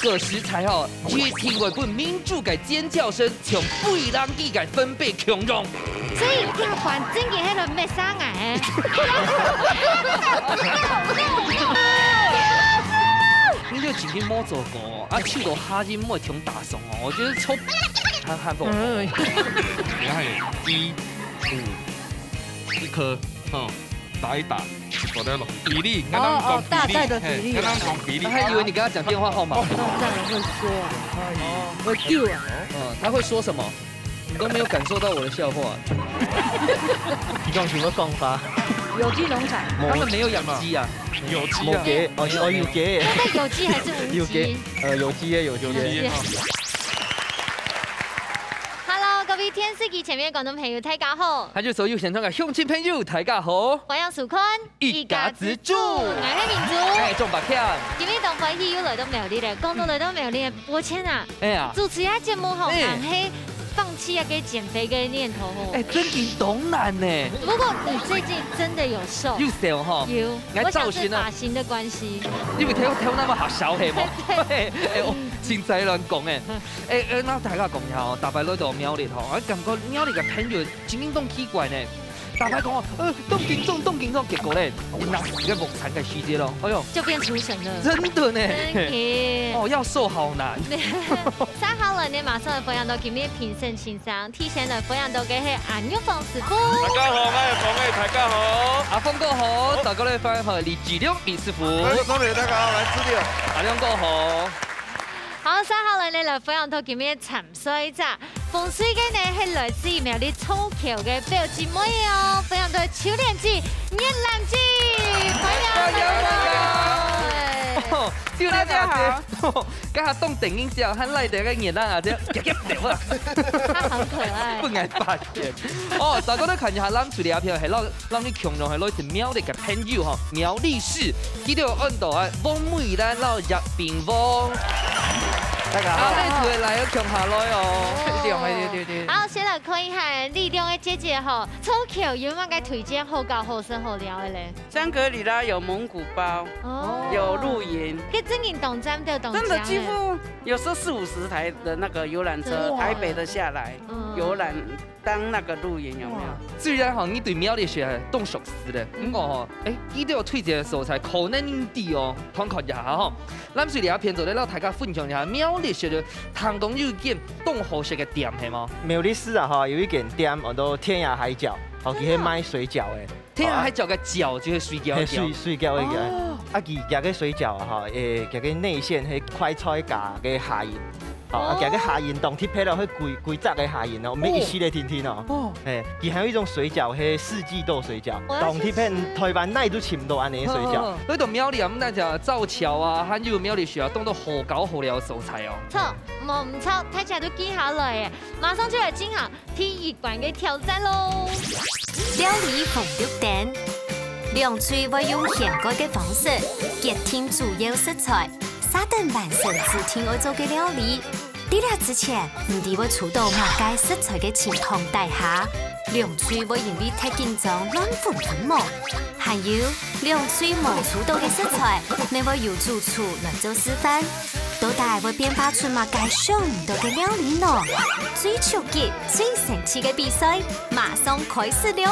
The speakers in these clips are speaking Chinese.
个食材哦，越听为本民主嘅尖叫声，从背浪地嘅分贝强壮。所以要反正嘅迄个咩生癌。你就前面摸做过，啊，手到下筋摸强大松哦，我觉得超汉堡。你看1、5、1颗，打一打，我的比例，刚刚讲大概的比例，刚刚讲比例。他还以为你跟他讲电话号码。这样会说啊，会丢啊。他会说什么？你都没有感受到我的笑话。你讲什么讲法？有机农场，他们没有养鸡啊，有机啊，冇鸡，哦有鸡。那有机还是无机？有机的有机的。Hello， 各位电视机前面观众朋友，大家好。他就所有现场嘅乡亲朋友，大家好。我杨树坤，一家之主，我係民族。哎，仲白強。今日當歡喜又來到苗栗咧，講到來到苗栗，抱歉啊，哎呀，主持下節目後，硬係放棄個減肥嘅念頭哦。哎，真挺懂難呢。不過你最近真的有瘦。有瘦哈。有。我想是髮型的關係。因為睇那麼學小係冇。哎，我真仔亂講誒。誒，那大家講下哦，大白來到苗栗吼，我感覺苗栗嘅朋友真係咁奇怪呢。大白講動勁重，結果咧，那是個木殘嘅世界咯。哎呦，就變廚神了。真的呢。真嘅。哦，要瘦好難。三號人呢，馬上嚟分享到今日評審欣賞，提前嚟分享到嘅係顏玉鳳師傅。大家好，我係鳳嘅，大家好。阿峰哥好，大家嚟分享下李志亮李師傅。大家好，來資料。阿亮哥好。好，三號人呢嚟分享到今日沉水咋，風水嘅呢係來自苗栗草橋嘅表姊妹哦，分享到秋蓮子、熱蘭子，歡迎。大家好，家下當電影之後，喺內地嘅熱蘭啊，只他很可愛，不愛發現。哦，大家都看一下咱處理下片係讓你強壯係攞一苗栗嘅朋友嗬，苗栗市佢哋按到啊，汪梅蘭攞入邊汪。大家好，你出來要強下來哦，對。好，先來看一下力量的姐姐吼，草橋有冇該推薦好搞好生好料的咧？香格里拉有蒙古包，有露營，跟真銀東站的東江。真的幾乎有時候40-50台的那個遊覽車，台北的下來遊覽當那個露營有沒有？雖然吼你對苗栗是動熟識的，不過吼，佢都有推薦素材，可能啲哦，參考一下吼。咱雖然片做咧，讓大家分享一下苗栗市的湯東有間動好食嘅店係嗎？苗栗市啊，哈有一間店，叫做天涯海角，哦，佢係賣水餃嘅。天涯海角嘅餃就是水餃。水餃嘅嘢。啊，佢夾嘅水餃啊，哈，夾嘅內餡係快菜價嘅下鹽。哦，夾嘅下鹽當鐵皮咯，佢貴質嘅下鹽哦，每一系列天天哦。哦。佢還有一種水餃係四季豆水餃，當鐵皮台灣哪都尋到安尼嘅水餃。嗰度苗栗啊，咁就造橋啊，還有苗栗樹啊，當到好搞好料嘅素材哦。錯，冇唔錯，睇起來都記下來嘅，馬上就嚟進行第1關嘅挑戰咯。料理紅綠燈，兩廚會用現改嘅方式結添主要食材。沙等完成自天愛做嘅料理，喺呢之前，唔哋會觸到某界食材嘅情況底下，兩廚會用啲太緊張亂分毛，還有兩廚冇觸到嘅食材，你會由主廚來做示範，到底會變化出某界想唔到嘅料理呢？最超級、最神奇嘅比賽，馬上開始了！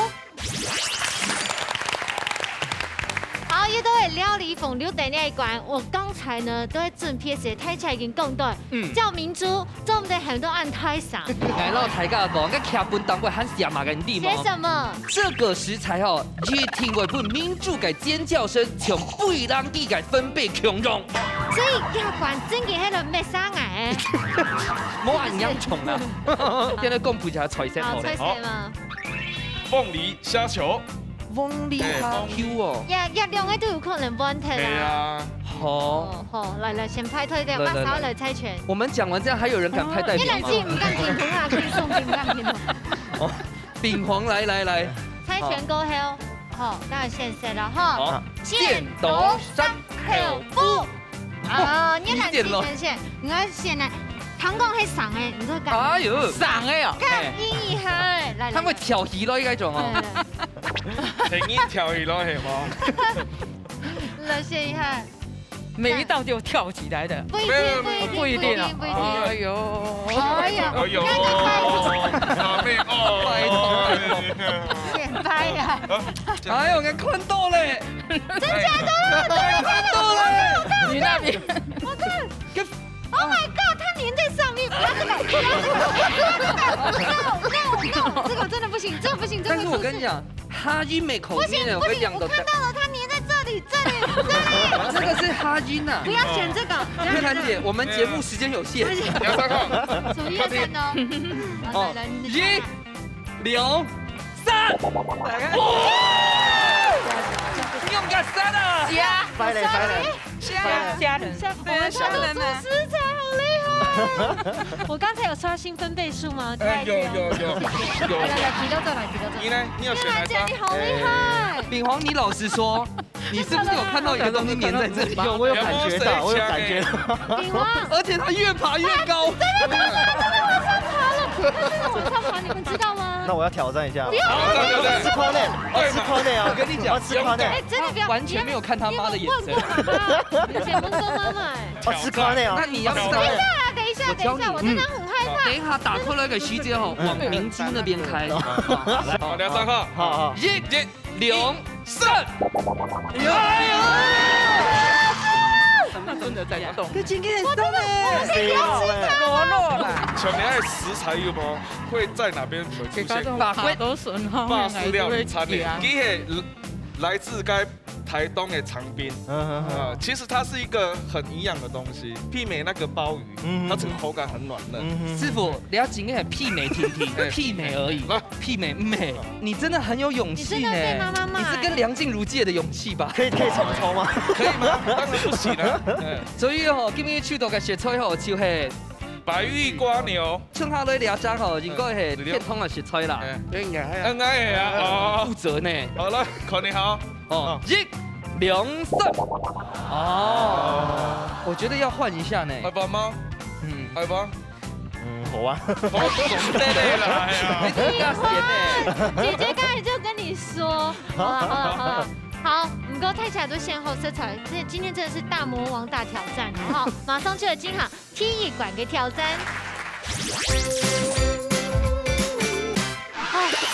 好，又到係料理風流的那一關，我剛才呢都在準備時睇起來已經講對，叫明珠，做我們的很多案台上。來到台家講，個劇本當過很寫嘛嘅地寫什麼？這個食材哦，越聽為本民主嘅尖叫聲，從背浪地嘅分貝強壯。所以要管真嘅喺度咩生癌？冇人養蟲啊！現在公布一下菜色好咧。好，嘛？鳳梨蝦球。鳳梨蝦 Q 哦，熱量嘅都有可能問題啦。係啊，好，來，先派退掉，把手來猜拳。我們講完，這樣還有人敢拍代表？一冷靜唔敢平衡啊，可以送冰敢平衡。哦，餅黃來，猜拳過後，好，當然先食啦，哈。剪刀石頭布。啊，一冷靜先，我先來。糖講係生嘅，唔該講。哎呦，生嘅哦。咁意義係，來。他會調戲咯，呢種哦。停煙調戲咯，係冇。來試一下。每一道就跳起来的。不一定，不一定啊。不一定。哎呦，哎呀，哎呦，哪妹哦，显摆呀！哎呦，我看到嘞，真假的？看到嘞，你那边我看，Oh my God， 它粘在上面，不要这个，不要这个 ，No， 这个真的不行，这个不行，这个。但是我跟你讲，哈音美口面的，我跟你讲我看到了，它粘在这里，这个是哈音呐。不要选这个，月兰姐，我们节目时间有限。梁三号，数1、2、3哦。来， 1、2、3，用个3啊！快点，家人，我们家的主食材好厉害。我刚才有刷新分贝数吗？有。来，提到这来，提到这。你呢？你有选哪姐，你张？好厉害。秉煌，你老实说，你是不是有看到一个东西粘在这里？有，我有感觉到，我有感觉到。秉煌，而且它越爬越高。真的往上爬了，往上爬，你们知道吗？那我要挑战一下。对，吃宽呢，吃宽呢啊！我跟你讲，吃宽呢。哎，真的不要，完全没有看他妈的眼神。你姐问过妈妈。吃宽呢啊！那你要知道，等一下，我真的很害怕。等一下打破那个虚界后，往明珠那边开。好，梁三号，好， 1、2、3。哎呦！真的在动。这今天很动裸露啦。像你爱食材有无？会在哪边会出现？法都损耗，法式料理餐厅，它是来自该台东的长滨。其实它是一个很营养的东西，媲美那个鲍鱼，它整个口感很软嫩。师傅，你要今天媲美婷婷，媲美而已，媲美美。你真的很有勇气呢，你是跟梁静茹借的勇气吧？可以重抽吗？可以吗？当然不行了。所以哦，今日去到个食材吼，就系白玉瓜牛，剩下来俩家吼，应该系天通的食材啦。应该啊，哦，负责呢。好了，考你好。哦，1、2、3。哦，我觉得要换一下呢。爱吧吗？爱吧。好啊。我总得来呀。你要咸呢。姐姐刚才就跟你说，好，唔够太起来都先后色彩，今天真的是大魔王大挑战，好，马上去了金行体育馆给挑战。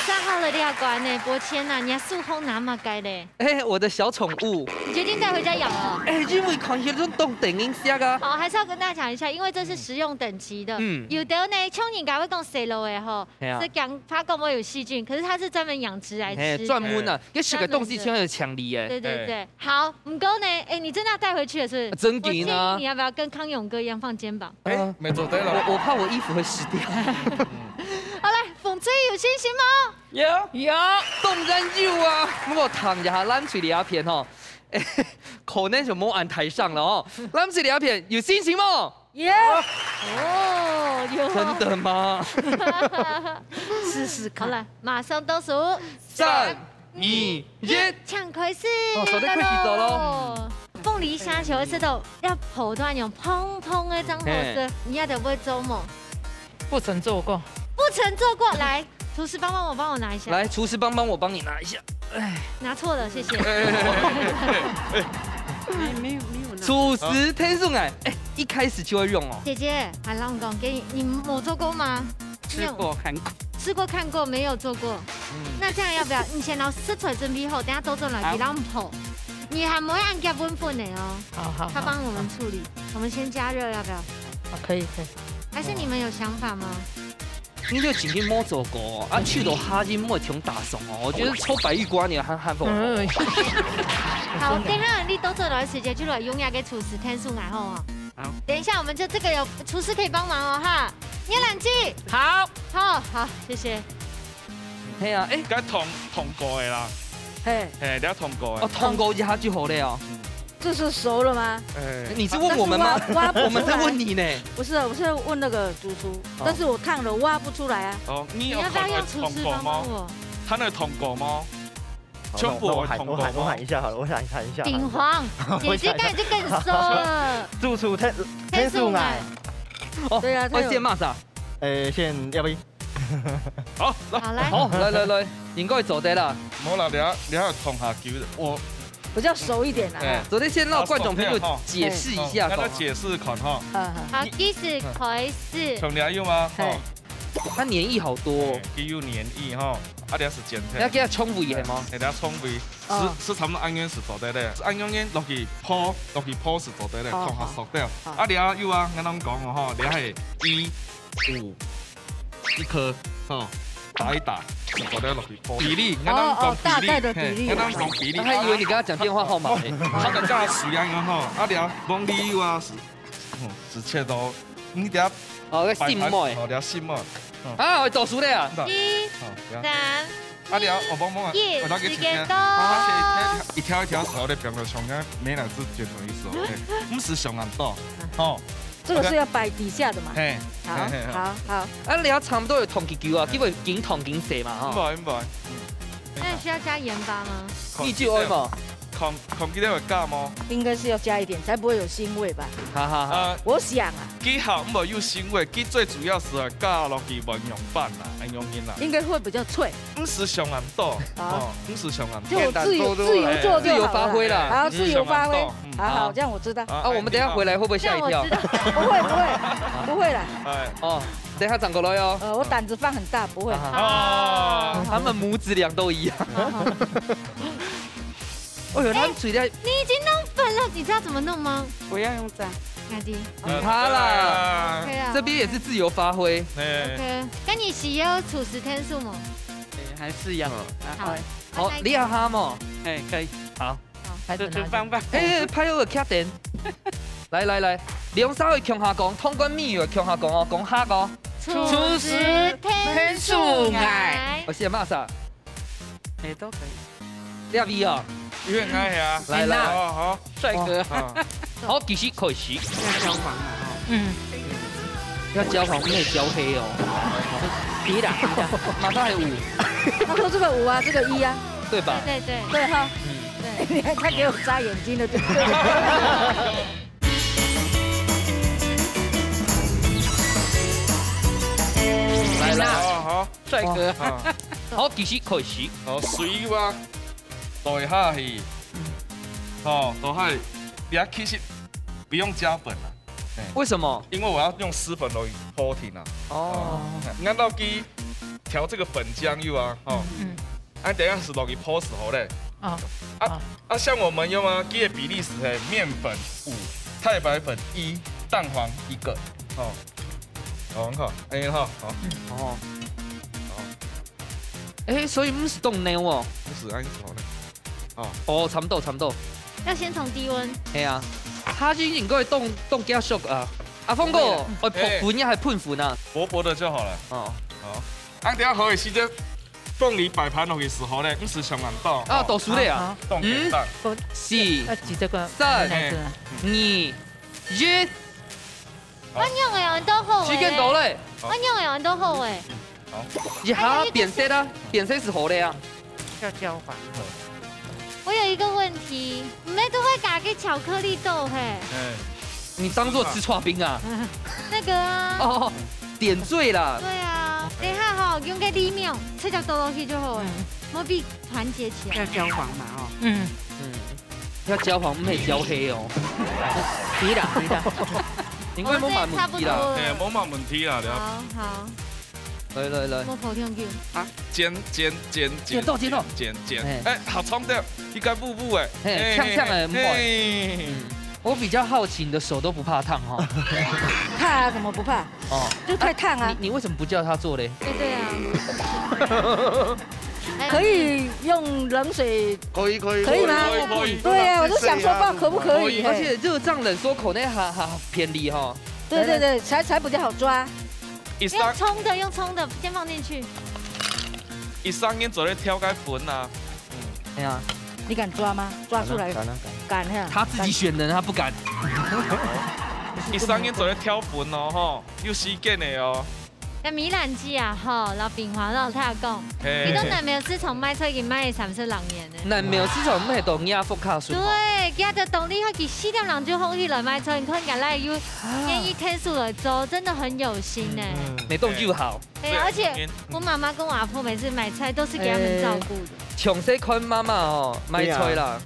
3号的料馆呢，博谦呐，你还素烘拿嘛该嘞？哎，我的小宠物，你决定带回家养了？哎，因为看起来动电影下啊。好，还是要跟大家讲一下，因为这是食用等级的。有的呢，像人家会讲洗肉的吼，是讲怕讲会有细菌，可是它是专门养殖来吃。专门啊，给吃个东西千万有强力哎。对。好，唔够呢，哎，你真的要带回去了是？真给呢。你要不要跟康永哥一样放肩膀？哎，没做对了。我怕我衣服会湿掉。好来，风吹有信心吗？有，当然有啊！我谈一下咱嘴里阿片吼，可能就冇按台上了哦。咱嘴里阿片有心情吗？有。哦，有。真的吗？试试看。好了，马上倒数3、2、1，抢开始。手都开始走喽。凤梨虾球的石头要破断用砰砰的张火色，你要得不会做吗？不曾做过。不曾做过，来，厨师帮我拿一下。来，厨师帮我帮你拿一下。哎，拿错了，谢谢。没有。厨师天送来，哎，一开始就会用哦。姐姐，还让我讲给你没做过吗？吃过看过。吃过看过，没有做过。那这样要不要？你先拿食材准备好，等下都做来给他们泡。你还没按加温粉的哦。好。他帮我们处理，我们先加热，要不要？可以。还是你们有想法吗？你就今天没做过啊，去到哈金没挺打松哦。我觉得抽白玉瓜你很不好，等下你都做来时间就来用牙给厨师天数来后哦。好，等一下我们就这个有厨师可以帮忙哦哈。捏冷气。好，谢谢。嘿啊，哎，该通过的啦。嘿，你要通过的。哦，通过一下就好了哦。这是熟了吗？你是问我们吗？我们在问你呢。不是，我是问那个主厨，但是我烫了挖不出来啊。哦，你要不要用厨师帮我？他那个通过吗？全部我喊一下好了，我喊一下。顶黄，姐姐刚才就跟你说了。主厨天数奶。哦，对啊，我先骂啥？先要不？好，好来，来，应该做得啦。冇啦，你要通下球，比较熟一点啦。昨天先让冠总朋友解释一下，跟他解释看哈。好，其实开始。从哪有吗？它黏液好多，它有黏液哈，啊，这是碱体。要给它冲味系吗？给它冲味，是他们安源是做得的，安源落去泡是做得的，烫下熟掉。啊，了有啊，俺们讲哦哈，了系1、5一颗，哈，打一打，是做得落去泡。比例，俺们讲大概的比例。俺们讲比例。他还以为你跟他讲电话号码呢。他们叫水安源哈，啊了，往里有啊是切到，你等下。哦，个心脉，哦，了心脉。啊，我倒数了呀。1、3。啊了，我帮忙啊，我拿给你听。一条一条手的，变成上个美乃滋卷头意思哦，不是上岸多哦。这个是要摆底下的嘛？嘿，好。啊，你要差不多有同几球啊，基本紧同紧细嘛哈。唔係。那需要加盐巴吗？你就爱嘛。控几多会加吗？应该是要加一点，才不会有腥味吧？哈。我想啊，几好唔係有腥味，佢最主要是加落去文用版啦，文用面啦。应该会比较脆。唔是上岸多，唔是上岸多。就自由做自由发挥啦。好，自由发挥。好，这样我知道。啊，我们等下回来会不会吓一跳？不会啦。哦，等下转过来哦。我胆子放很大，不会。他们母子俩都一样。哦哟，他们嘴在。你已经弄粉了，你知道怎么弄吗？不要用粘。哪里？他啦。这边也是自由发挥。OK， 跟你洗也有储时天数吗？还是一样。好，你要哈嘛？哎，可以。好。就棒。哎，拍有个卡点。来，两手会向下讲，通关密语会向下讲哦，讲哈个。储时天数爱。我写嘛啥？哎，都可以。你要 V 啊？有点爱呀。来，好，帅哥。好，继续开始。要交黄嘛？要交黄，不可以交黑哦。皮的。马上还有5。他说这个5啊，这个1啊，对吧？对哈。对，你看他给我眨眼睛了，对不对？来，好，帅哥。好，继续开始。好，水哇，倒下去，哦，倒下去，你其实不用加粉了。为什么？因为我要用湿粉来铺停啊。哦。按照去调这个粉浆油啊，按等下是落去铺时候嘞。像我们用啊，给的比例是面粉5，太白粉1，蛋黄1个。哦。好，很好，哎好，好。哎，所以不是冻牛哦，不是按手的。哦，差不多。要先从低温。系啊，它已经可以冻加熟啊。阿峰哥，我喷粉呀还喷粉啊？薄薄的就好了。好。等下好的时间，凤梨摆盘落去时候呢，不是上岸倒。啊，倒熟了呀。冻给蛋。4、3、2、1。我用的人都好时间到嘞。我用的人都好诶。好。一下变色啦，变色是好的呀。要交黄。我有一个问题，你都会加个巧克力豆嘿？你当做吃刨冰啊？那个啊。哦，点缀啦。对啊，等一下哈，用个里面切只倒落去就好诶，莫比团结起来。要交黄嘛哦。要焦黄，不可以焦黑哦。对啦。因为冇买问题啦。冇买问题啦。好。来。我跑天球。啊，剪。哎，好冲掉，一个步步哎。呛的很快。我比较好奇，你的手都不怕烫哈？怕啊，怎么不怕？哦，就太烫啊。你为什么不叫他做嘞？对啊。可以用冷水。可以吗？对啊，我就想说，可不可以？而且热胀冷缩，口内哈便利哈。对，才比较好抓。用冲的，先放进去。一上面做咧挑开粉啊。哎呀。你敢抓吗？抓出来敢呀！他自己选的，他不敢。一上面做咧挑粉哦，吼，有时间的哦。那米兰鸡啊，吼，老平华老太讲，你都南苗市场卖出去卖30人年的。南苗市场卖到亚福卡水。对，今日动力去4点人就放去来卖出，你看人来有愿意天数来做，真的很有心呢。没动就好。对，而且我妈妈跟我阿婆每次买菜都是给他们照顾的。从细看妈妈哦，卖吹啦，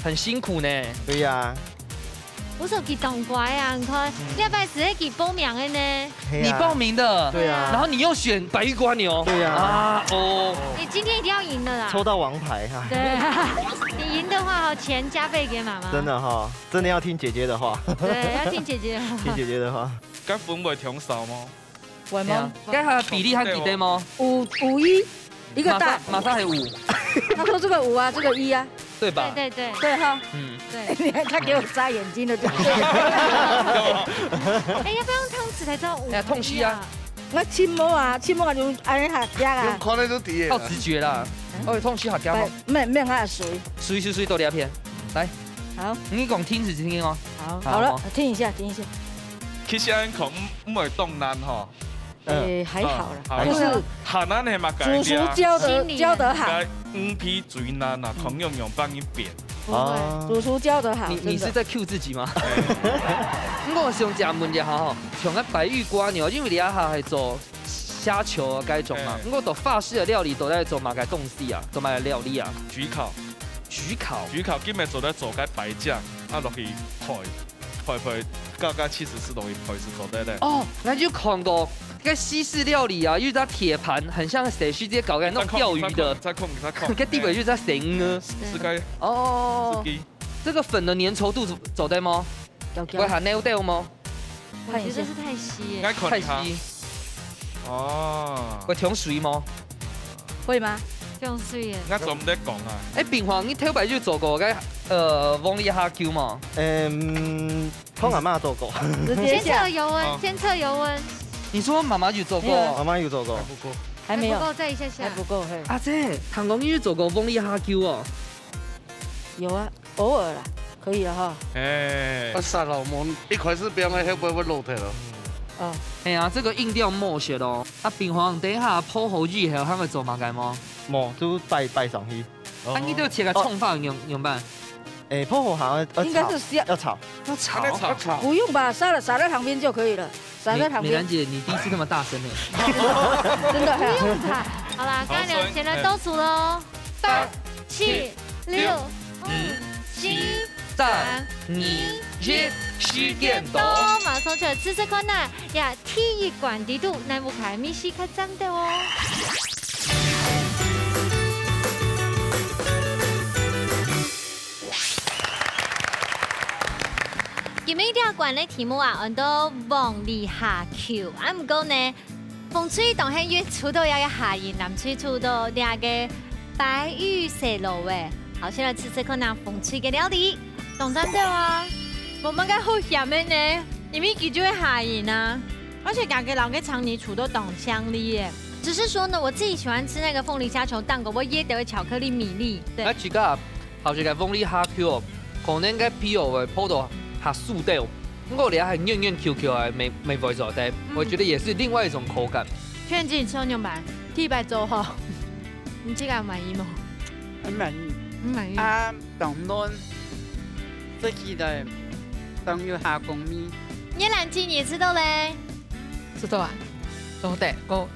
很辛苦呢。对呀。我手机懂乖啊，你看礼拜四去报名的呢。你报名的。对啊。然后你又选白玉瓜牛。对呀。你今天一定要赢的啦。抽到王牌哈。对。你赢的话，钱加倍给妈妈。真的哈，真的要听姐姐的话。对，要听姐姐的话。听姐姐的话。该分为挺少吗？会吗？该它的比例和几对吗？5:1，一个大。马上还5。他说这个5啊，这个1啊。对吧？对哈。对。你看他给我眨眼睛的，对。哎，要不要用汤匙才知道5？痛惜啊！我亲摸啊就安尼下夹啊。用看那都底。靠直觉啦。哦，痛惜下夹吗？没下水。水多两片，来。好。你讲听仔听哦。好了，听一下。其实安讲唔会动难哈。还好啦，就是汉人的嘛，煮熟教得好。5批最难啊，同样用帮你变。煮熟教得好。你是在 Q 自己吗？我想讲问一下哈，像个白玉瓜牛，因为你下下系做虾球啊，该种嘛。我做法式的料理都在做马该东西啊，做马该料理啊。焗烤，今日做在做该白酱，落去配，到74度去配是做得嘞。哦，那就看过。个西式料理啊，有一张铁盘，很像谁去直接搞个那种钓鱼的。再控。个地板就在谁呢？是该哦。这个粉的粘稠度走对吗？会还 nail 掉吗？我觉得是太稀。太稀。会冲水吗？会吗？冲水耶。我做唔得讲啊。平常你头摆就做过个往里下 Q 嘛？我阿妈做过。先测油温。你说妈妈有做过？妈妈有做过，还没有，不够，再一下下，还不够。阿姐，唐公有做过风力哈 Q 哦？有啊，偶尔啦，可以了哈。算了，我们一开始表演会不会漏掉了？哎呀，这个硬调默写咯。平常等一下泡好日后，还会做嘛该吗？冇，就摆上去。你都切个冲法用办？泡好好应该是要炒。不用吧，撒在旁边就可以了。美兰姐，你第一次那么大声呢？真的不用吧？好啦，刚才2人倒数喽，8、7、6、5、4、3、2、1，时间到，马上出来吃看呐呀！体育馆地图，南部开米西开站的哦。今日条馆的题目啊，很多往里下球，唔过呢，风吹当然越出到要下沿南吹出到两个白玉石路诶，好，先来吃看那风吹嘅料理，懂真对啊？我们该好咸的呢，因为佢就会下沿啊，而且感觉老嘅常年处都懂香里耶。只是说呢，我自己喜欢吃那个凤梨虾球蛋糕，我也得巧克力米粒。对，那几个好似个凤梨虾球，可能个皮肉会泡到。它素掉，我哋还嫩嫩 Q Q 啊，没味做的，我觉得也是另外一种口感。劝自己吃牛排，第100周后，你这个满意吗？很满意，很满意。啊，当然，这期的当有下公米。叶兰鸡你知道嘞？知道啊，都得我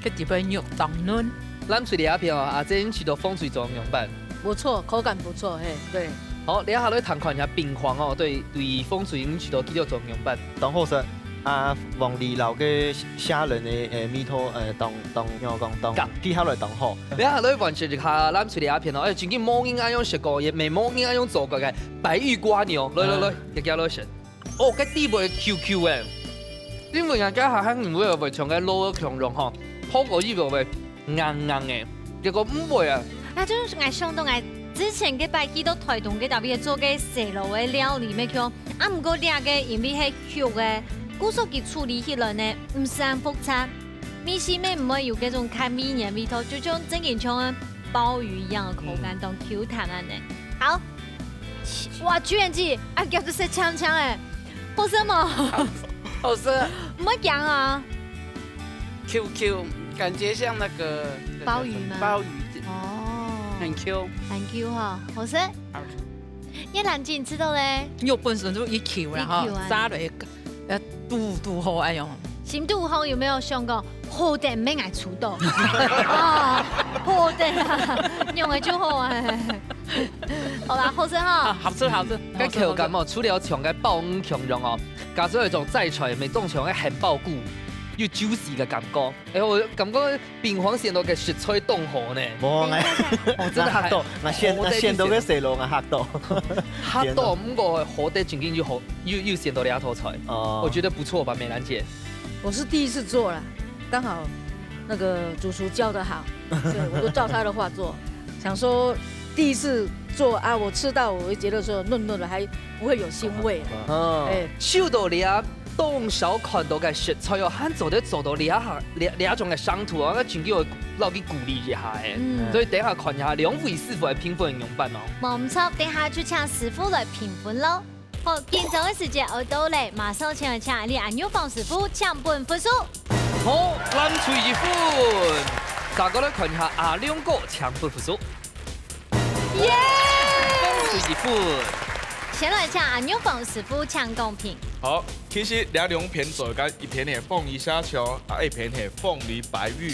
去日本肉当然。咱嘴里阿片啊，阿珍去到风水中用办，不错，口感不错，嘿，对。好，你下来谈看一下病况哦，对风水引起到几条作用办。当好食啊，往里老嘅虾仁嘅米汤当我讲记下来当好。你下来完全就下咱嘴里阿片哦，真嘅冇应该用食过，也未冇应该用做过嘅白玉瓜牛，来，一家来食。哦，cái底部 QQ 嘅，因為人家下肯唔會有會長嘅攞強壯嗬，泡過呢度會硬嘅，結果唔會啊。啊，就是我想到我之前嘅擺幾多台同嘅特別做嘅蛇路嘅料理咩叫，啊唔過兩個因為係肉嘅，古數佢處理起來呢唔是咁複雜，米線咩唔會有嗰種開米嘅味道，就像真係像鮑魚一樣嘅口感同 Q 彈啊呢。好，哇，居然記啊，夾到食槍槍誒！好吃吗？好吃。没讲啊。QQ， 感觉像那个鲍鱼吗？鲍鱼。哦。很 Q。很 Q 哈，好吃。叶兰姐，你知道咧？肉本身就一 Q 然后炸了一个，肚好哎用。新肚后有没有想过好的唔免挨出到，啊，好的啦，用的就好啊。好啦，好生哈，好吃好吃。cái口感哦，除了像cái 爆魚強用哦，加上一種製出嚟，咪種像個很爆骨又 juicy 嘅感覺。我感覺邊黃鮮到嘅雪菜凍河呢。冇嘅，哦，真係嚇到，那鮮到嘅細路啊嚇到。嚇到，唔過好得正經又好又鮮到兩頭菜。哦，我覺得不錯吧，美蘭姐。我是第一次做啦，剛好那個主廚教得好，對，我都照他的話做，想說第一次做啊，我吃到我會覺得說嫩嫩的，還不會有腥味。哦，手到倆當小看到嘅雪菜哦，肯做到倆種嘅商圖啊，我全叫我留佢鼓勵一下嘅。所以等下看一下兩位師傅嘅評分用法哦。冇唔錯，等下就請師傅來評分咯。好，緊張嘅時間我到嚟，馬上請嚟請你顏玉鳳師傅搶本分數。好，藍翠一分，大家來看一下阿兩個搶本分數。耶！藍翠一分。先來請顏玉鳳師傅搶公平。好，其實兩片做緊一片係鳳梨蝦球，啊一片係鳳梨白玉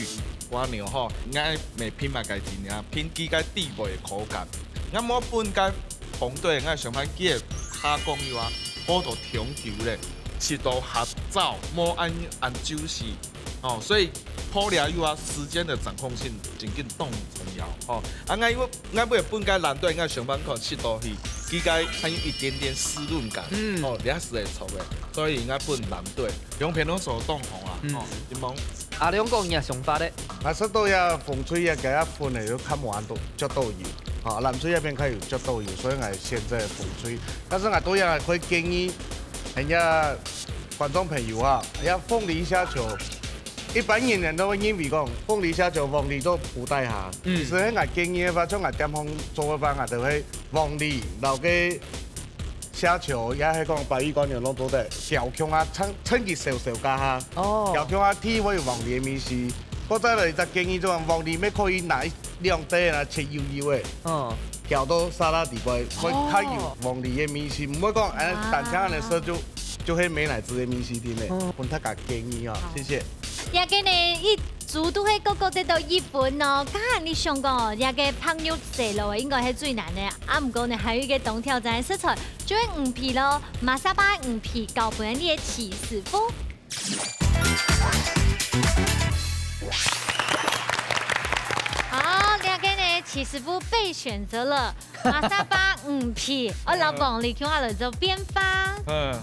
蝸牛吼，啱未拼埋個字啊，拼幾個底部嘅口感。啱冇本個紅隊啱上翻幾個蝦講要啊，好到長久咧，食到合走，冇按酒時，哦，所以好料要啊，時間的掌控性真緊當重要，哦，啊啱尾本個藍隊啱上翻看食到去。應該還有一點點濕潤感，哦，你也是會錯嘅，所以應該本藍隊兩片攏做凍紅啊，哦，點講？阿兩個嘢想法咧，啊，食到也風吹也嘅一款嚟要看完都腳都油，啊，藍水一邊可以有腳都油，所以我現在風吹，但是我都也會建議人家觀眾朋友啊，要鳳梨蝦球。一般人都會認為講鳳梨蝦球鳳梨都附帶下，所以我建議話將我點樣做嘅話，我就係鳳梨、留嘅蝦球，也係講白玉乾牛攏做得小強啊，趁佢少加下，小強啊添會鳳梨嘅味絲，我再來就建議就講鳳梨咩可以拿兩塊啊切幼幼嘅，調到沙拉底杯，會較有鳳梨嘅味絲，唔會講誒單槍嚟食就係美乃滋嘅味絲添嘅，本他個建議啊，謝謝。也給你一組都係個個得到1分哦。剛才你想講，也個烹肉細路應該係最難嘅，啊唔過呢，還有一個當挑戰嘅食材，就係魚皮咯。馬沙巴魚皮交俾你嘅齊師傅。好，也個呢，齊師傅被選擇了馬沙巴魚皮，我老公你聽話了就邊發。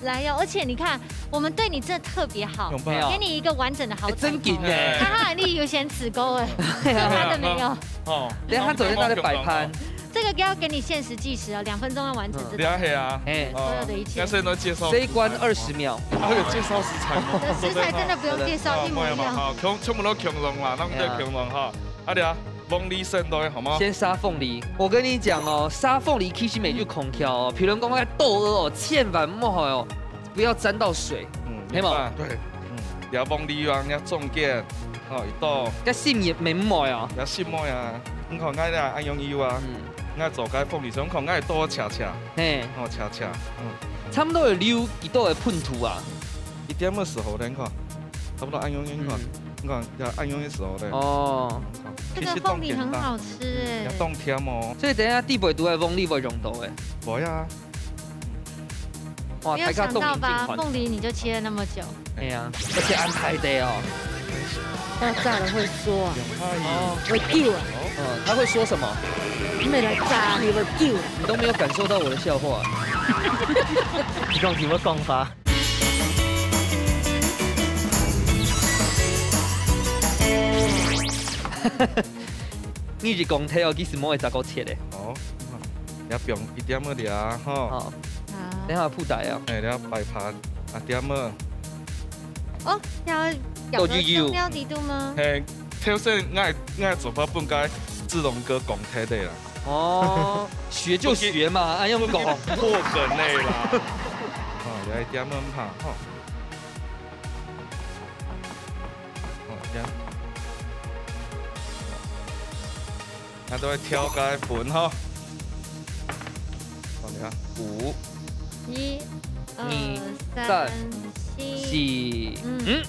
來喲！而且你看，我們對你真的特別好，給你一個完整的好真緊耶！哈哈，你有先吃夠哎，喝他的沒有？哦，連他昨天在那擺盤，這個要給你限時計時哦，2分鐘要完成這道。所有的一切。所以都介紹。這一關20秒。還有介紹食材嗎？食材真的不用介紹，一模一樣。好，全部都強龍啦，那麼對強龍哈。阿弟啊，鳳梨生都好嗎？先殺鳳梨，我跟你講哦，殺鳳梨其實每句空調哦，譬如講那個豆芽哦，千萬莫好哦，不要沾到水，係嘛？對，要鳳梨丸，要重點，哦一道。個心也沒摸呀，要心摸呀，你看我哋按用油啊，我做解鳳梨霜，看我係多恰恰，嘿，哦恰恰，差不多有溜一道嘅噴塗啊，一點嘅時候咧，你看，差不多按用你看。你看要按用的時候咧，哦，這個鳳梨很好吃誒，要凍甜哦。所以等下地背都係鳳梨會用到嘅。會啊。哇，沒有想到吧？鳳梨你就切了那麼久。哎呀，而且安排的哦。那炸了會說啊，會叫啊。他會說什麼？你咪來炸，你會叫。你都沒有感受到我的笑話。你講點樣講法？你是講睇我幾時冇會炸過切的？哦，一邊一點乜嘢吼？好，等下鋪底啊。誒，你擺盤一點乜？哦，要香料地度嗎？係，挑選我做法本該志龍哥講睇的啦。哦，學就學嘛，按用講破梗嚟啦。哦，有一點乜嚇？吼。哦，點。我都會挑個盤吼，我哋啊5、1、2、3、4，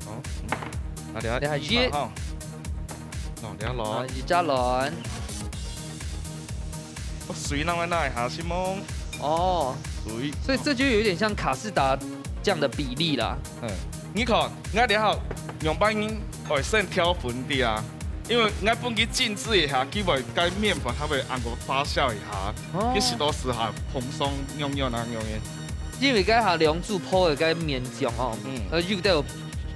好，啊，你下鱼哈，哦，你下落，鱼加卵，我水那么耐下先么？哦，水，所以这就有点像卡士达这样的比例啦。你看，我你好用白银会先挑粉的啊，因为我本去静置一下，佢会该面粉它会按个发酵一下，佢是到时候蓬松软软那样的。因为该下梁柱铺的该面浆哦，肉都有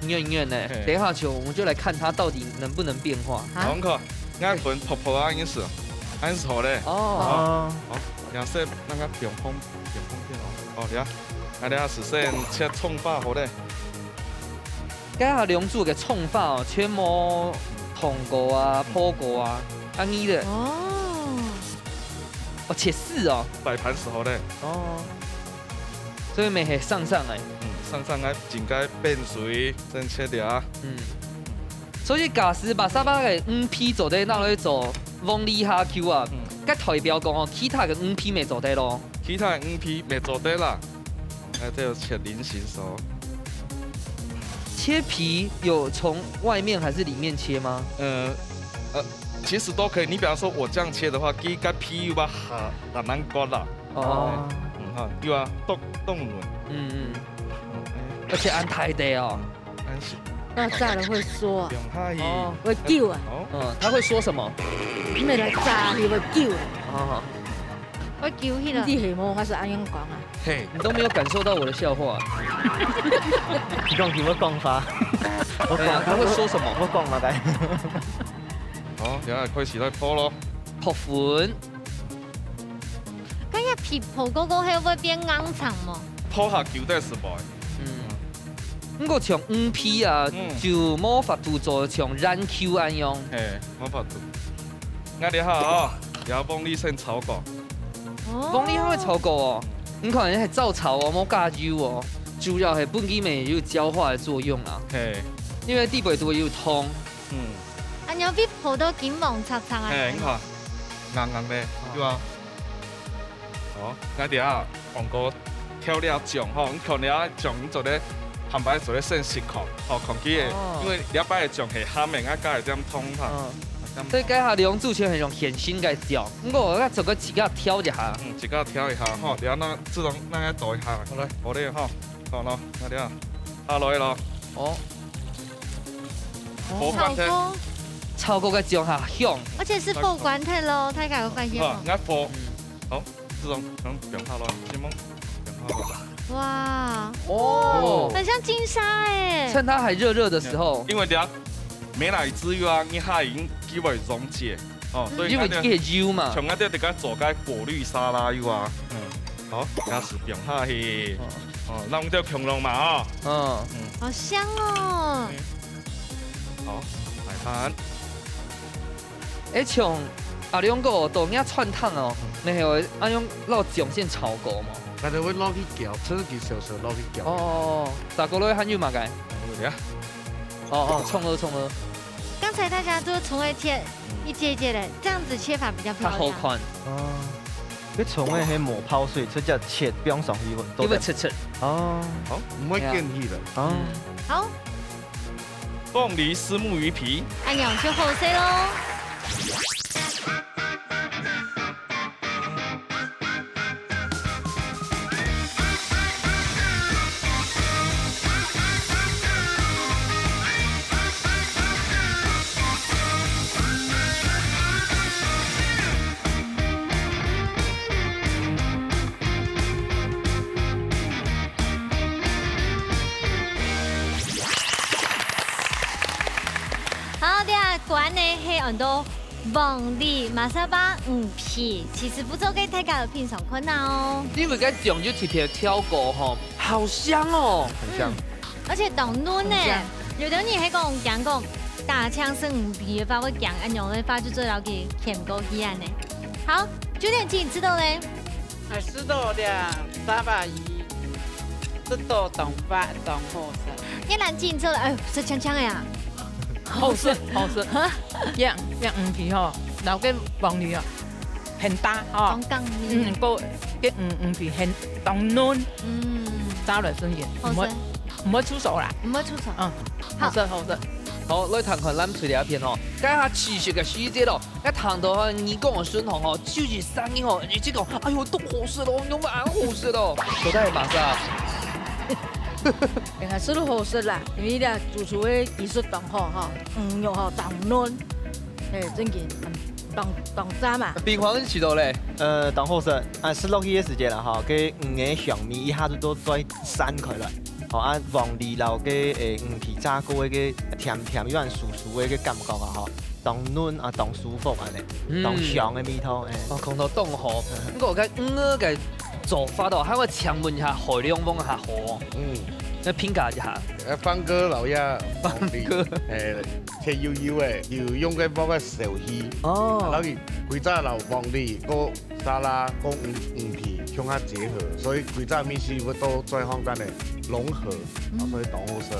软软的。等一下球，我们就来看它到底能不能变化。好看，我粉泡泡啊，应是，安是好嘞。哦，好，然后说那个变风变哦，哦，呀，啊，然后是先切葱花好嘞。该下梁柱嘅葱法哦，全部铜锅啊、破锅啊，安尼的。哦，哦，切丝哦，摆盘时候嘞。哦。所以咪係上嚟，上來整個變水，先切掉。所以假使把沙巴嘅5P 做得拿去做往里下 Q 啊，咁代表講哦，其他嘅5P 未做得咯。其他嘅5P 未做得啦，那就切菱形熟。切皮有從外面還是裡面切嗎？其實都可以。你比方說我這樣切的話，佢個皮要很難割啦。哦。有啊，凍卵。而且按太低哦。那炸了會縮啊。哦，會叫啊。他會說什麼？你咪來炸，佢會叫。哦。會叫起來。啲係冇，我是安樣講啊。嘿，你都沒有感受到我的笑話。你講叫我講法。他會說什麼？我講嘛該。好，然後開始來鋪咯。鋪粉。咁一皮鋪嗰個係會變硬層嘛？鋪下球都係失敗。不過像5P 啊，就冇法度做像染 Q 咁樣。嘿，冇法度。我哋下哦，然後幫你先炒過。幫你會炒過哦，你可能係照炒哦，冇加油哦，主要係本機咪有焦化嘅作用啊。嘿，因為地背都會有湯。安樣比鋪到金黃擦擦啊。嘿，你看，硬硬咧，對啊。哦，我哋啊，黃哥調料醬吼，你可能啊醬做咧。鹹白做咧先食殼，哦，控起嘅，因為你一擺嘅醬係鹹嘅，啊加係點通下。所以家下兩組全係用鹹心嘅醬，不過我做個自己挑一下。自己挑一下，吼，然後那自動那個倒一下，好嚟，好嚟，吼，好咯，我哋啊，下落去咯。哦。炒過嘅醬下香。而且是爆關體咯，睇下有發現冇？一火，好，自動咁變下落，先冇變下落。哇哦，很像金沙哎！趁它還熱的時候，因為啲美乃滋油啊，你下已經幾為溶解哦，所以因為啲油嘛，從嗰啲哋做個果綠沙拉油啊，好，開始變下去，哦，那我們就強龍嘛哦，好香哦，好，來盤，像阿兩個都啱串燙哦，你係阿用攞醬先炒過嘛？但係會攞去攪，趁佢少少攞去攪。哦，打過落去หั่油嘛該？對啊。哦，蔥鵝。剛才大家都蔥會切一節一節的，這樣子切法比較漂亮。它好寬。哦。啲蔥會係磨泡水，所以就切不用上油。因為切。哦。好，唔會見氣的。哦。好。鳳梨絲木魚皮。按樣去後勢咯。關呢係很多鳳梨、馬沙巴、5P，其實不做給大家有品嘗困難哦。因為個醬就特別挑過吼，好香哦，很香，而且凍嫩呢。有啲人係講大槍是5P嘅話，會講按樣嘅話就做到佢甜過起安呢。好，9點幾知道咧？知道的，沙巴魚，知道凍發凍好食。一蘭記做啦，哎，這槍槍呀。好食，樣5P吼，然後個黃梨啊，很大吼，個5P 很凍嫩，炸了瞬間，唔會出手啦，唔會出手，好食。好，来谈看咱吹的一片吼，讲下吃食嘅细节咯。一谈到哈，你讲嘅孙红吼，就是声音吼，你这个，哎呦，都好食咯，有冇好食咯？到底系马啥？哎呀，是都好食啦，因为咧主厨的技术当好哈，又好当嫩，哎，真紧当渣嘛。冰黄是几多嘞？当好食，是落去嘅时间啦吼，佮鱼嘅香味一下子都再散开来。哦，黄梨老嘅鱼皮炸过嘅甜甜有酥酥嘅感觉啊吼，当嫩啊当舒服安尼，当香嘅味道诶。哦，讲到冻好，我嘅鱼嘅做法咯，喺我请问一下海量翁下好。那评价一下。番哥老爷，番哥，切油油嘅，要用嘅包嘅壽司。哦。然後佢早留黃梨、個沙拉、個魚皮向下結合，所以佢早面試會都最簡單嘅融合，所以當好食。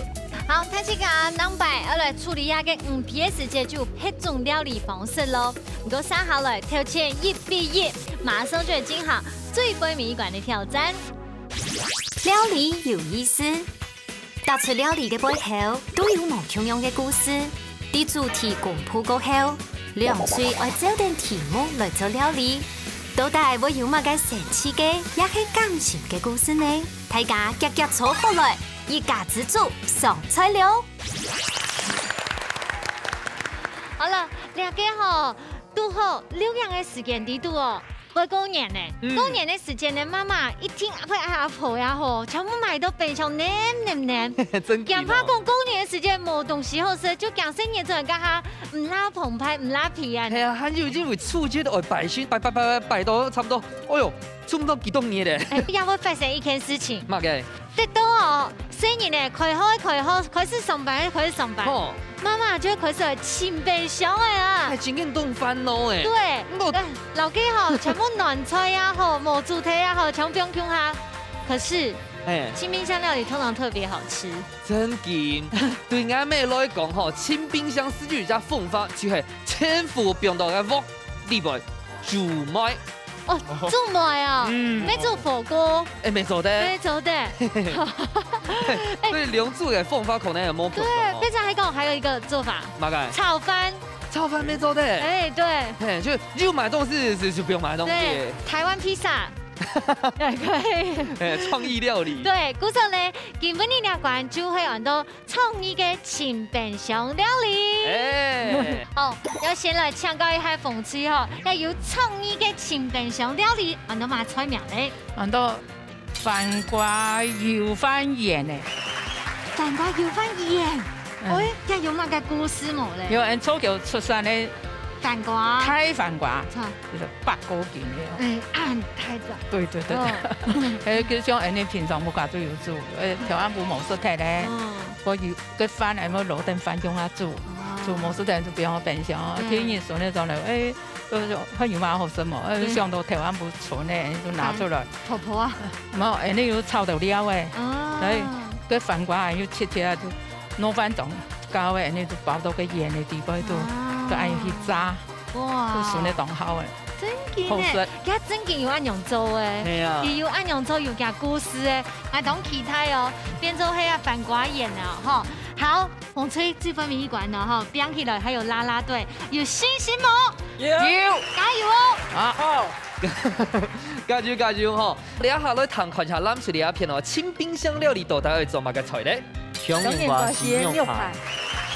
好，睇起個兩百，我來處理下嘅魚皮嘅時間就迄種料理方式咯。如果生下來條件1比1，馬上就會進行最杯米館嘅挑戰。料理有意思，踏出料理嘅背後都有無同樣嘅故事。啲主題公布過後，兩嘴愛找定題目來做料理，到底會有乜嘅神奇嘅，也係感情嘅故事呢？大家夾夾坐好來，一家之主上菜了。好了，兩個吼都好6樣嘅時間啲度哦。會過年呢，過年的時間呢，媽媽一聽阿婆呀吼，全部買到冰箱黏。真驚怕講過年的時間冇東西好食，就驚新年做人家下唔拉澎湃唔拉皮啊。係啊，還有啲會出街都擺先，擺到差唔多，哎呦，差唔多幾多年咧。也會發生一件事情。乜嘅？得到哦，新年呢，開始上班。媽媽就開始清冰箱嘅啊，係真緊凍翻咯誒。對，老幾吼全部暖菜呀吼，冇煮體呀吼，全部冰箱下。可是，清冰箱料理通常特別好吃。真緊，對俺妹來講吼，清冰箱司機家方法就係千夫冰到嘅鑊裏邊煮麥。哦，煮麥啊，沒做火鍋，沒做的，所以兩組嘅方法可能有冇不同。對，非常還講還有一個做法，乜嘅？炒飯。炒飯沒做的。哎，對。就又買東西就不用買東西。對，台灣披薩。也可以，創意料理。對，故說呢，今本年關就會玩到創意嘅清冰箱料理。哦，要先來請教一下馮吹吼，要有創意嘅清冰箱料理，玩到乜菜名呢？玩到番瓜油飯鹽呢？番瓜油飯鹽，喂，又有乜嘅故事冇咧？有人初橋出山咧。番瓜，開番瓜，就是8個件的。太早。對。佢像人哋平常冇家都要煮，台灣冇模式睇咧，個魚個飯係冇攞定飯用下煮模式睇就比較冰箱。天熱時呢就嚟，就是很有蠻好食嘛，想到台灣冇存咧，就拿出來。婆婆啊？冇，人哋要炒到料嘅，所以個番瓜要切就攞翻種膠嘅，人哋就包到個鹽嘅地步度。個愛去炸，哇！都算得當好誒，真嘅，而家真嘅要按樣做誒，又要按樣做又加故事誒，還當其他哦，變做係啊番瓜鹽啊，哈！好，馮吹這份米館呢，哈，編起來還有啦啦隊，有信心冇？有，加油哦！好，加油哈！你一下來談看下咱水裡一片哦，清冰箱料理到底會做乜嘅菜咧？香煙瓜絲牛排。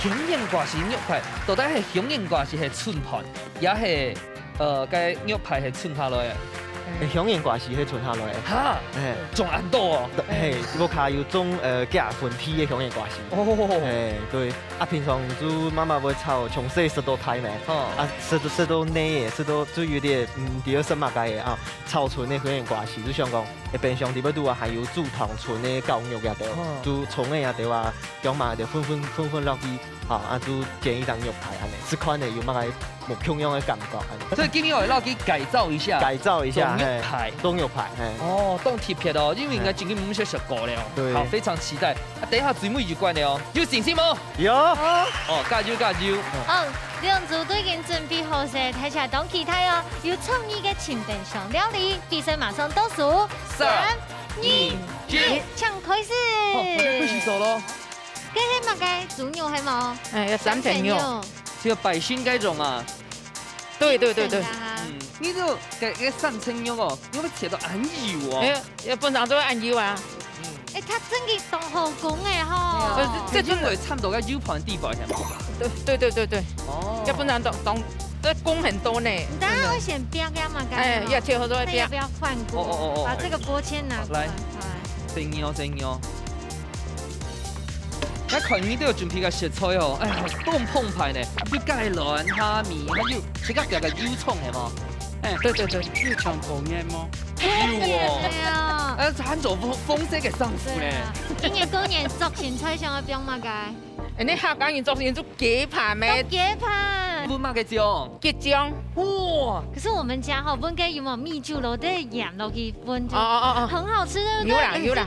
香煙瓜絲肉排，到底係香煙瓜絲係春盤，也係個肉排係春下來嘅。香煙瓜絲係春下來嘅。嚇，仲硬多哦。我卡有種夾粉皮嘅香煙瓜絲。哦。對，平常就媽媽會炒，從細食到大咩？食到膩嘅，食到就有點第二生物嘅啊，炒出嘅香煙瓜絲就想講，冰箱裡邊都還有煮湯存嘅狗肉也得，煮蔥嘅也得話，講嘛就分落去。就建議當肉排安尼，這款的有乜嘅冇同樣嘅感覺。所以今年我哋攞去改造一下，當肉排，哦，當貼片哦，因為應該已經唔少食過了。對，好，非常期待。等一下節目預關了哦，有信心冇？有。哦，加油！哦，兩組都已經準備好曬，睇下當其他哦，有創意嘅清冰箱料理，比賽馬上倒數，3、2、1，搶開始。好，我哋開始做咯。跟黑嘛该猪肉黑毛，要3层肉，就百姓那种啊。对。你就给3层肉哦，因为切到按油哦。要本上都要按油啊。他真嘅当后宫诶吼。这因为差不多要油盘地板係嘛？对。哦。要本上这工很多呢。当然会选标给嘛该。要切好多标。要不要换锅？把这个锅签拿过来。真牛。那看你都要準備個食材哦，哎呀，都咁澎湃呢，要芥蘭、蝦米，還要即刻夾個油葱係嘛？哎，對，油葱泡麵麼？有餐做風色嘅生活呢。今年過年作前菜上嘅標嘛該？你客家人做成做雞排咩？雞排。不嘛嘅醬？雞醬。哇！可是我們家哈，本該有冇米酒落啲鹽落去燜就很好吃，對不對？有啦。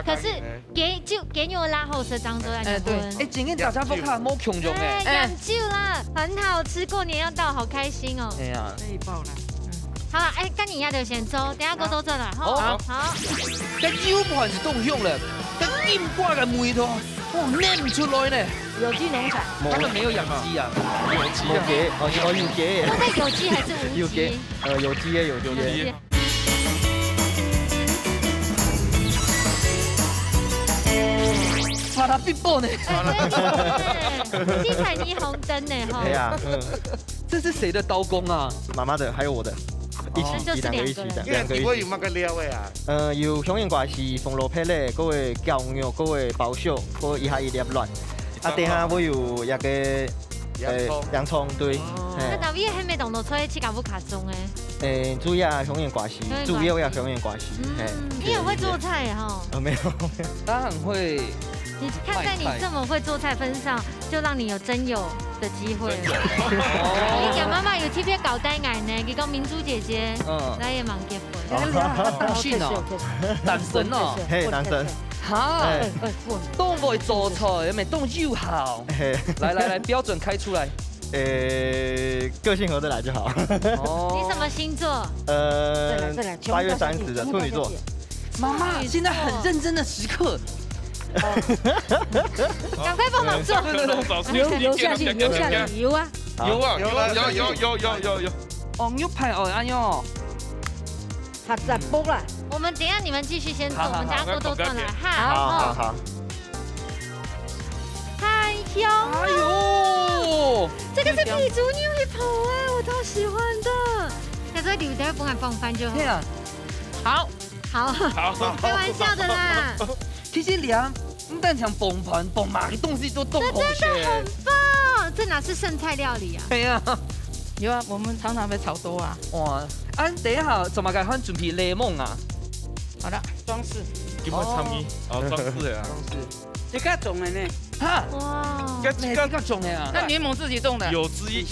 可是給牛拉後是當做來燜。哎，今天大家不看冇窮用哎。鹽酒啦，很好吃，過年要到，好開心哦。哎呀，這一包啦。好啦，哎，跟你一樣就先做，等下過到這啦。好。個油盤是凍用了，個鹽掛嘅梅頭，捏唔出來呢。有機農場，他們沒有養雞啊，有雞，有雞。那在有機還是無機？有雞，有雞。把它必爆呢！七彩霓虹燈呢？哈。對啊，這是誰的刀工啊？媽媽的，還有我的。一起兩個一起的，兩個一起。有乜個料嘅啊？有香煙瓜是鳳螺皮咧，嗰個餃肉，嗰個包燒，嗰個一下一粒卵。啊，等下我有一個洋蔥，對。那當然係咪當到出去搞不卡中誒？主要香煙瓜絲，主要要香煙瓜絲。你也會做菜哈？沒有，他很會。你看在你這麼會做菜份上，就讓你有真有的機會。你講媽媽有 TVB 搞單眼呢，佢講明珠姐姐，來也忙結婚。單身哦，單身哦，嘿，單身。哈，都會做菜，咪都又好。來，標準開出來。個性合得來就好。你什麼星座？8月30的處女座。媽媽，現在很認真的時刻。趕快幫忙做，留下去，有啊。哦，牛排哦，哎呦，他在煲了。我們等下你們繼續先做，我們等下過都做了哈。好。太香了！哎呦，這個是皮豬牛一口哎，我超喜歡的。在這裡等下幫我放飯就好。好，開玩笑的啦。其實涼，不但想崩盤崩馬的東西都動紅血。這真的很棒，這哪是剩菜料理啊？對呀，有啊，我們常常會炒多啊。哇，等一下怎麼該換準備檸檬啊？好了，裝飾。今晚參與裝飾啊。這個種的呢？哈，哇，這個種的啊？那檸檬自己種的。有機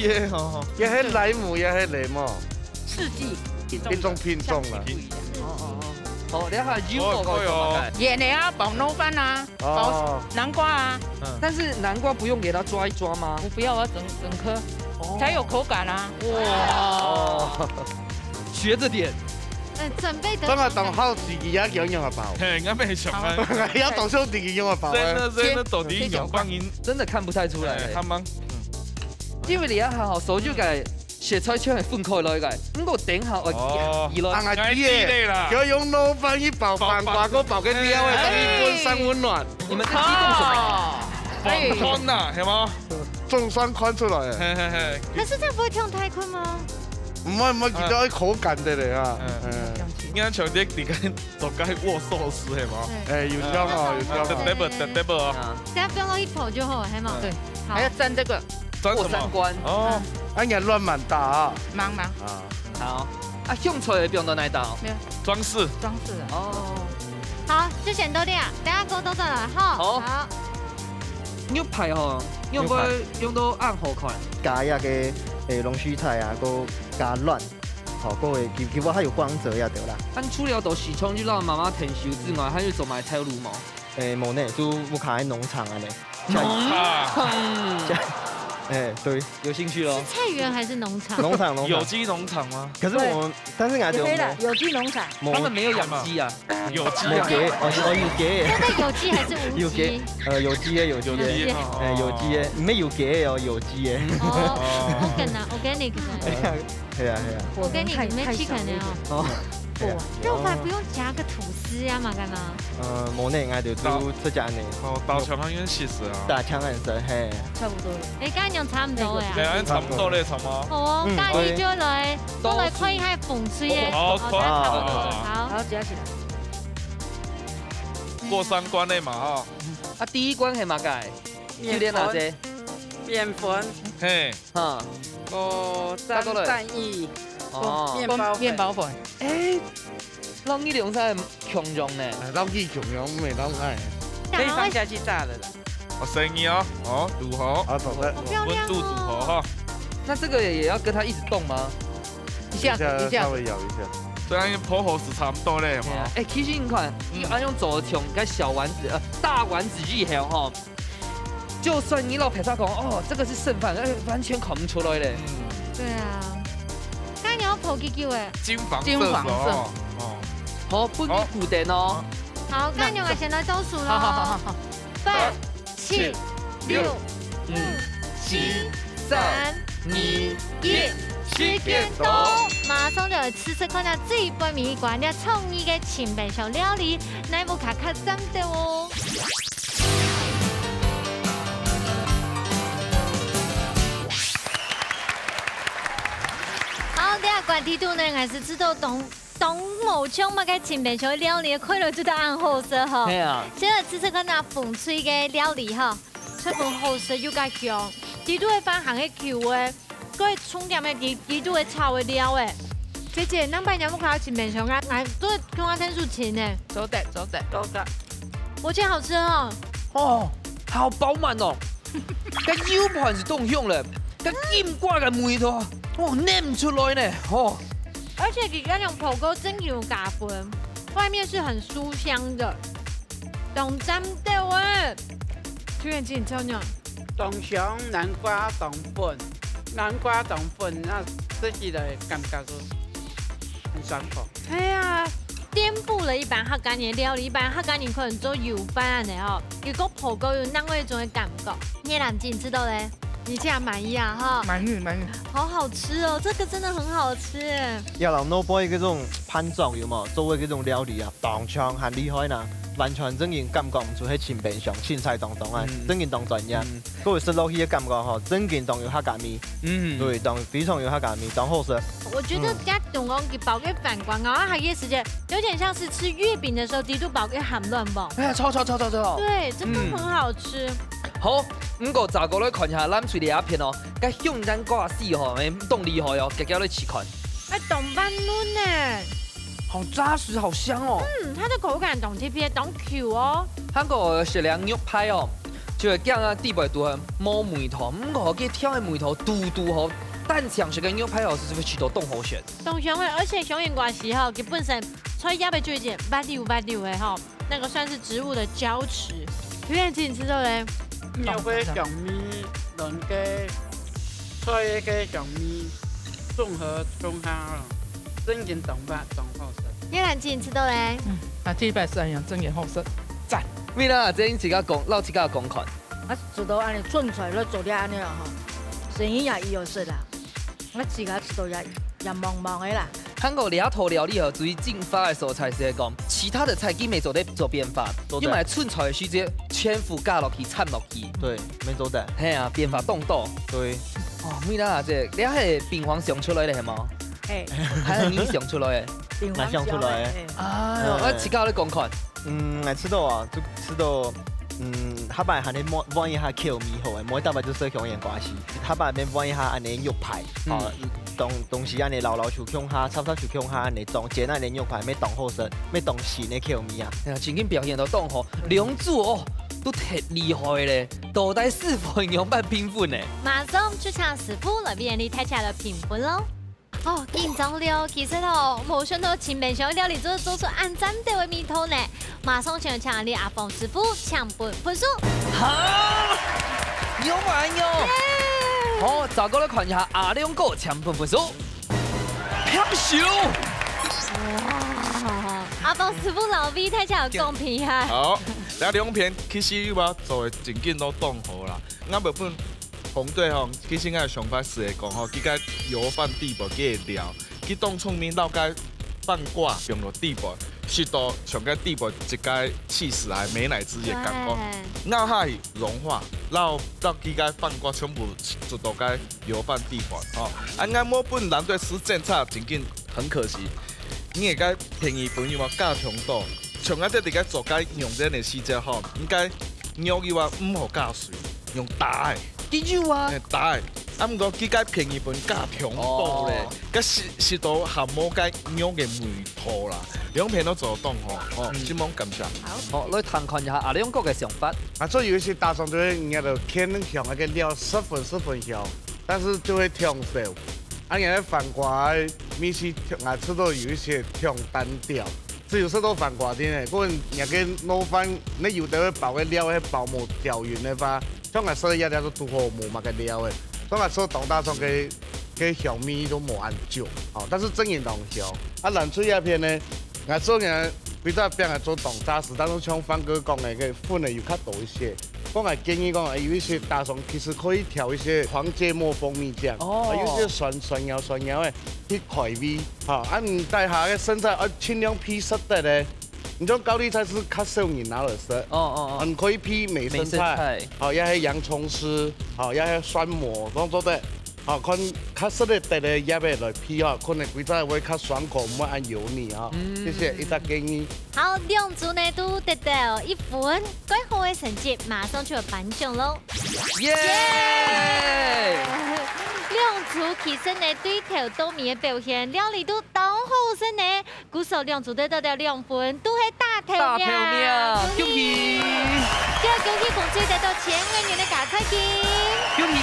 的哦。也係萊姆，也係檸檬。四季一種品種啦。好，等下油個鹽的啊，包糯飯啊，包南瓜啊。但是南瓜不用給它抓一抓嗎？我不要，我整顆，才有口感啊。哇，學着點。準備得。真係當好自己一樣樣嘅包。嘿，我沒想啊。要當小自己樣嘅包。真的到底有光陰，真的看不太出來。他們，因為你要好手就該。食材出係分開來嘅，咁我頂下我移落。硬係啲嘅，用糯飯一包飯瓜嗰包嘅料嘅，等於本身溫暖。你們在激動什麼？放寬啦，係嘛？仲酸寬出來啊！可是這樣不會燙太坤嗎？唔係，見到啲口感嘅嚟啊！啱長啲點解做緊握壽司係嘛？要香啊，要香。double 啊！等下不用落一口就好，係嘛？對，還要蘸這個過三關。哦。哎呀，亂蠻大啊！忙啊！好，香菜不用到哪道？沒有，裝飾啊。哦。好，就選多啲啊！等下過到這啦，好。牛排哦，用到暗河款。加一個龍鬚菜啊，個加卵，好，個會叫我還有光澤也得啦。除了到時裝就讓媽媽填修之外，還有做埋菜路冇？冇呢，就我看喺農場啊咧。農場。哎，对，有兴趣咯。是菜园还是农场？农场有机农场吗？可是我们，但是俺就有机农场，他们没有养鸡啊。有机有鸡，有鸡。现在有机还是无机？有机的，有机的，哎，有机的，唔係有雞哦，有機的。哦，organic 的。係啊。organic 裡面 chicken 的哦。肉饭不用夹个吐司呀嘛，干嘛？冇呢，我就都出家呢。哦，刀枪安用其实啊。大枪安神，嘿。差不多了。哎，刚才差唔多呀。係啊，差唔多咧，差唔多。哦，介意就來看一下風水嘅。好，好，夾起來。過3關咧嘛哦。啊，第一關係嘛嘅？要練哪隻？麵粉。嘿。哈。蛋液。哦，面包粉。哎，讓你用晒強用呢？讓你強用未當哎。可以放下去炸的了。我聲音哦，哦，如何？好，懂了。溫度如何哈？那這個也要跟它一直動嗎？一下，稍微搖一下。這樣破候是差唔多咧，嘛。哎，其實你看，你按用左從個小丸子、大丸子以後哈，就算你老撇叉講哦，這個是剩飯，完全看不出來嘞。對啊。你要破幾叫誒？金黃色哦，好，不你固定哦。好，咁樣我先來倒數咯。好。 8、7、6、5、4、3、2、1，時間到！馬上就來試看下這一杯米館嘅創意嘅清白小料理，乃無卡卡針的哦。管地圖呢，還是知道東某腔嘛個清白小料理，看落就到暗好色哈。係啊。現在試試看那風吹嘅料理哈，出份好色又加香，地圖會翻行嘅球誒，佢會充點嘅地圖會炒嘅料誒。姐姐，咱拜年不看到清白小啊？來，都係空花生素錢呢。走的。我覺得好吃哦。哦，好飽滿哦。個腰盤是凍香咧，個金瓜嘅味道。 哦，捏唔出來呢，哦！而且佢嗰種火鍋真有加分，外面是很酥香的，懂針對喎。邱元基，你知唔知？凍香南瓜凍粉，那自己的感覺是很爽口。係啊，顛覆了一般客家人料理，一般客家人可能做油飯嘅哦，結果火鍋有另外一種嘅感覺。葉蘭基，你知道咧？ 你這樣滿意啊？哈，滿意，好好吃哦，這個真的很好吃。要諗到杯嗰種판裝有冇？做嘅嗰種料理啊，當場很厲害呐，完全真然感覺唔出係清白上凊彩當當啊，真然當專業。嗰個食落去嘅感覺嗬，真然當有客家味。對，當非常有客家味，當好食。我覺得家東公給包給反光啊，還有時間有點像是吃月餅的時候，地都包給含亂包。哎呀，超！對，真的很好吃。好，不過就過來看下咱嘴裡一片哦，個香煎瓜絲吼，凍厲害哦，夾夾嚟試看。哎，凍半嫩呢，好扎實，好香哦。它的口感凍貼片，凍 Q 哦。韓國食涼肉排哦，就係講啊，地白度冇梅頭，不過佢挑嘅梅頭嘟好，但強食嘅肉排哦，是會取到凍好選。凍香味，而且香煙瓜絲哈，佢本身所以也被就一點白溜的哈，那個算是植物的膠質。有點自己吃到嘞。 有個長米，兩個菜嘅長米綜合中下，真件凍吧，凍好食。葉蘭基，你吃到嘞？啊，這擺三樣真件好食，讚。為啦，這自家講，老自家講看。啊，知道安尼種出來都做啲安尼啦吼，聲音也伊有色啦，我自家知道也茫茫的啦。 韓國倆頭料理和注意進發的素菜是來講，其他的菜基沒做得做變化，因為春菜的時節全部加落去摻落去。對，沒做得。係啊，變化凍到。對。哦，咪啦，這你係平黃上出來的係嗎？係。還是你上出來的？平黃上出來的。啊，我自家咧講看。我吃到啊，就吃到。他把喊你摸一下 Q 米好誒，摸大把就是香煙瓜絲，他把邊摸一下安尼肉排，東西安尼撈就香下，炒就香下安尼裝，煎安尼肉排，咩當好食，咩當鮮嘅 Q 米啊！真緊表現到當好，兩組哦都太厲害咧，倒帶師傅用辦評分呢。馬上去搶師傅來便利太強的評分咯。哦，緊張了，其實哦，冇想到清白小料理做出按讚的為米頭呢。馬上搶你阿鳳師傅搶分數。哈，有玩喲！好，再过来看一下阿两个抢分数，享受。哇！阿邦师傅老 V 太像有公平哈。好，这两片其实有啊做的真紧都动好啦。我原本红队吼，其实我上法师来讲吼，佢个油饭底部佢会料，佢当聪明到个饭挂用落底部，湿度上个底部一个气死还美乃滋嘅感觉，然后它融化，然后佢个饭挂全部就到个油饭底部吼。啊，我某本蓝队是检查真紧，很可惜。你会该便宜朋友嘛，加强度，像我这伫个做该用这个时节吼，应该牛油啊唔好加水，用打的。记住啊，打的。啊，毋过佢该便宜分加强度咧，个湿度含冇该牛嘅味道啦，两片都做动吼，希望感谢。好，来探看一下阿两个嘅想法。啊，做有一些大众就会人家就偏向那个料10分香，但是就会调少。啊，人家饭瓜米是啊，吃到有一些调单调，只有吃到饭瓜啲咧，嗰人家个卤饭，你有得包个料，迄包冇调匀的吧？像我说一啲都拄好冇乜个料的，像我说当大众嘅小米都冇按久，哦，但是真也当香。啊，冷水叶片呢，我做人比较变来做当扎实，但是像方哥讲的，个粉的又较多一些。我还建议讲，有一些大众其实可以调一些黄芥末蜂蜜酱，有一些酸摇的去开味，哈，啊，你带下个生菜，尽量批实的咧。你种高丽菜是较少人拿来食，你可以批美生菜，好，也系洋葱丝，好，也系蒜末，当做的。好，看较适合的咧，也要来批哦，可能规则会较爽口，唔会按油腻啊。谢谢，一大建议。好，两组呢都得到1分，最好的成绩马上就有颁奖喽！耶！两组其实呢对头都面的表现，料理都当好生呢，鼓手两组得到2分，都系大头命，恭喜！就恭喜公司得到1000元的加菜金，恭喜！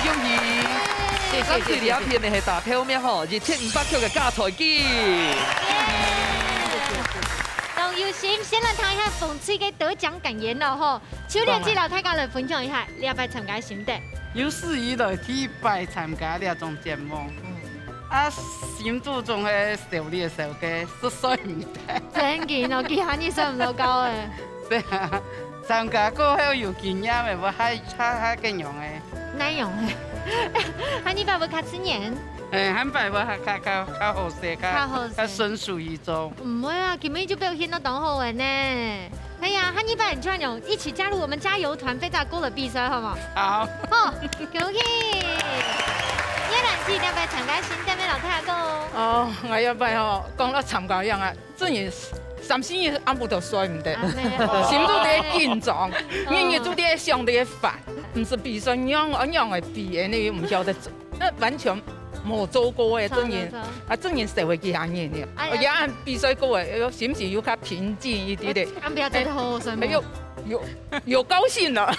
咱这两片呢是大头命吼，2500块的加菜金。董佑心，先来谈一下讽刺嘅得奖感言咯吼，秋莲子老太家来分享一下，你拜参加心得。有史以来第拜参加呢种节目，啊，心目中嘅受力嘅手机实在唔得。真嘅哦，其他你想唔到高誒。对啊，参加过后有经验嘅，我还更用嘅。难用誒，哈你爸爸較刺眼。韓爸爸較好些，較順水而做。唔會啊，前面就表現得當好嘅呢。哎呀，哈尼爸，你突然有一起加入我們加油團，非常過了比賽，好嗎？好。好，恭喜！葉蘭子，你拜參加新嘅咩老太個？哦，我要拜吼，講到參加樣啊，真係3、4日按部就衰唔得，心都得緊張，日日都得想得煩，唔是比賽樣嘅比嘅，你唔曉得做，那完全。冇做過嘅真人，真人社會幾嚇人嘅。有人比賽過嘅，是唔是要較平靜一啲嘅？不要做得好上面。有高興啦！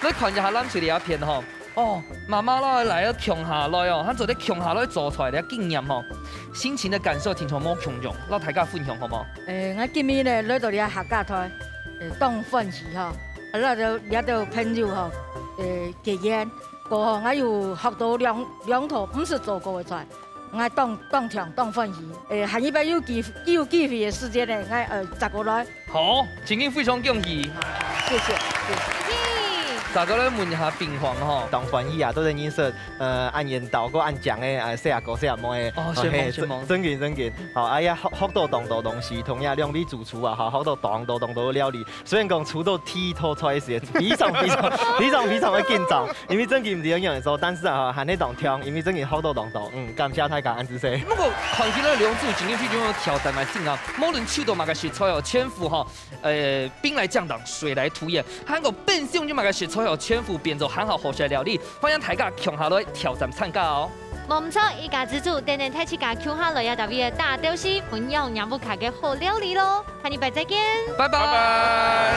你看一下咱這裡片吼，哦，媽媽啦來咗強下來哦，佢做啲強下來做出來嘅經驗吼，心情的感受聽從冇強用，攞大家分享好冇？我今日咧來到呢客家台，當飯時吼，來到也到朋友吼，結緣。過後我又學到兩套不是做過嘅菜，我當調當飯魚，下一擺有機會嘅時間咧，我摘過來。好，今天非常恭喜，謝謝。大家咧問一下病房吼，當翻譯啊，都係認識按引導個按講嘅細阿哥細阿妹嘅，宣夢，真緊，好哎呀，學到當道東西，同樣兩啲主廚啊，學到當道料理，雖然講廚到剃頭出來時，非常的緊張，因為真嘅唔係樣樣做，但是啊，係你當聽，因為真嘅學到當道，感謝大家安子說。不過看起來兩組今天非常有挑戰嘅性啊，無論手到嘛個食材哦，全副吼，兵來將擋，水來土掩，韓國本身就嘛個食材。全副變做很好好食料理，歡迎大家共下來挑戰參加哦。冇唔錯，一家之主等等睇起家共下來要特別大雕絲，分享楊富卡嘅好料理咯。下禮拜再見，拜拜。